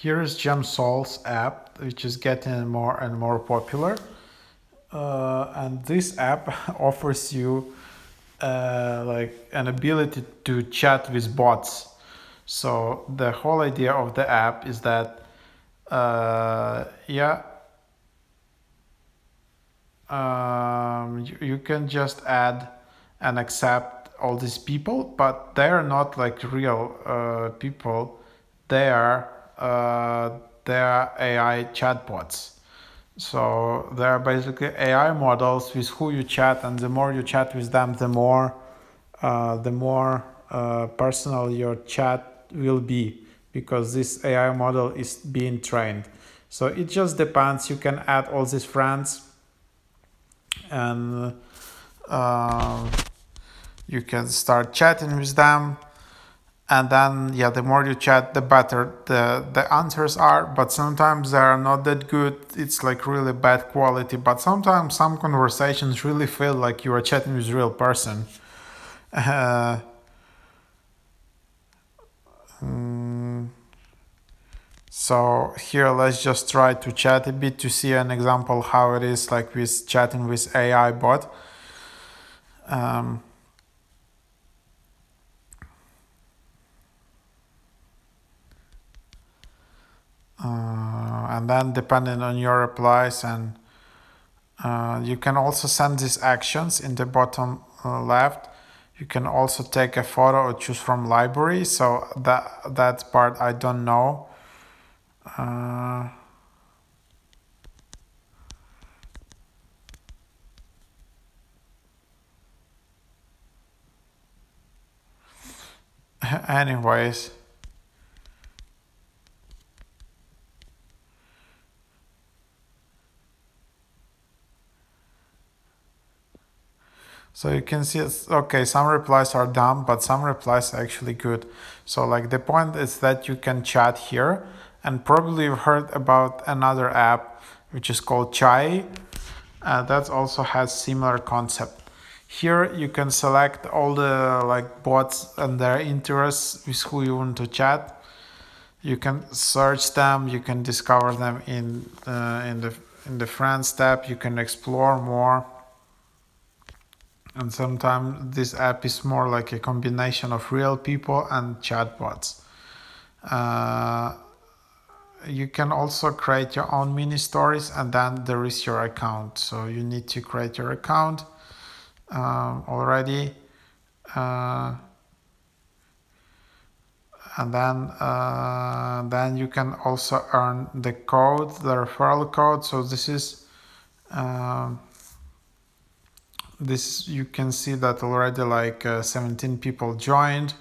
Here is gemsouls app, which is getting more and more popular. And this app offers you like an ability to chat with bots. So the whole idea of the app is that you can just add and accept all these people, but they're not like real people. They are AI chatbots. So they are basically AI models with who you chat, and the more you chat with them, the more personal your chat will be, because this AI model is being trained. So it just depends. You can add all these friends, and you can start chatting with them. And then, yeah, the more you chat, the better the answers are. But sometimes they are not that good. It's like really bad quality. But sometimes some conversations really feel like you are chatting with a real person. So here, let's just try to chat a bit to see an example how it is like with chatting with AI bot. And then depending on your replies, and you can also send these actions in the bottom left. You can also take a photo or choose from library. So that part I don't know. Anyways. So you can see, okay, some replies are dumb, but some replies are actually good. So like the point is that you can chat here, and probably you've heard about another app which is called Chai. That also has similar concept. Here you can select all the like bots and their interests with who you want to chat. You can search them. You can discover them in the friends tab. You can explore more. And sometimes this app is more like a combination of real people and chatbots. You can also create your own mini stories, and then there is your account. So you need to create your account already. And then you can also earn the code, the referral code. So this is you can see that already like 17 people joined.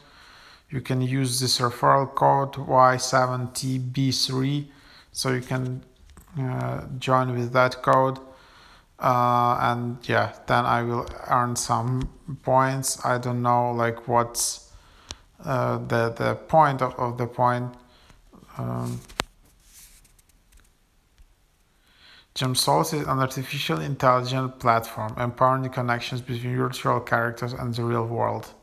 You can use this referral code Y7TB3, so you can join with that code, and yeah, then I will earn some points. I don't know like what's the point of the point. gemsouls is an artificial intelligence platform empowering connections between virtual characters and the real world.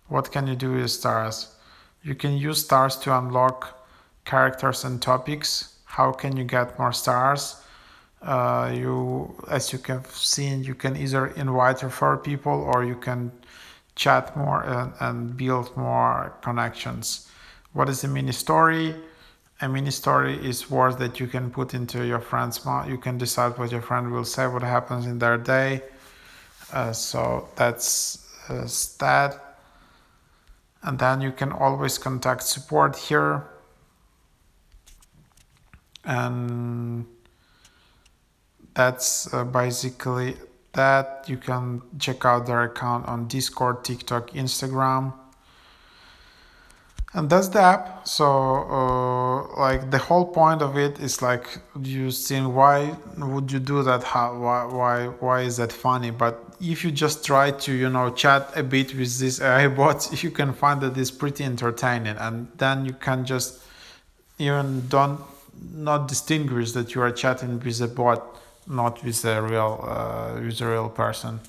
What can you do with stars? You can use stars to unlock characters and topics. How can you get more stars? As you can see, you can either invite or refer people, or you can chat more and build more connections. What is a mini story? A mini story is words that you can put into your friend's mouth. You can decide what your friend will say, what happens in their day. So that's that. And then you can always contact support here. And that's basically that. You can check out their account on Discord, TikTok, Instagram. And that's the app. So like the whole point of it is like you seeing why would you do that? Why is that funny? But if you just try to chat a bit with these AI bots, you can find that it's pretty entertaining, and then you can just even not distinguish that you are chatting with a bot, not with a real person.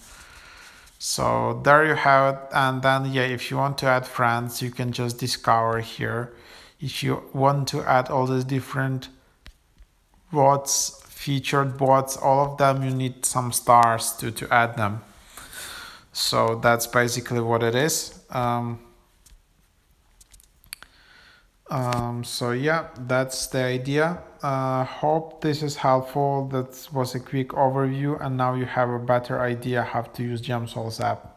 So there you have it. And then yeah, if you want to add friends, you can just discover here. if you want to add all these different bots, featured bots, all of them, you need some stars to add them. So that's basically what it is. So yeah, that's the idea. Hope this is helpful. That was a quick overview, and now you have a better idea how to use gemsouls app.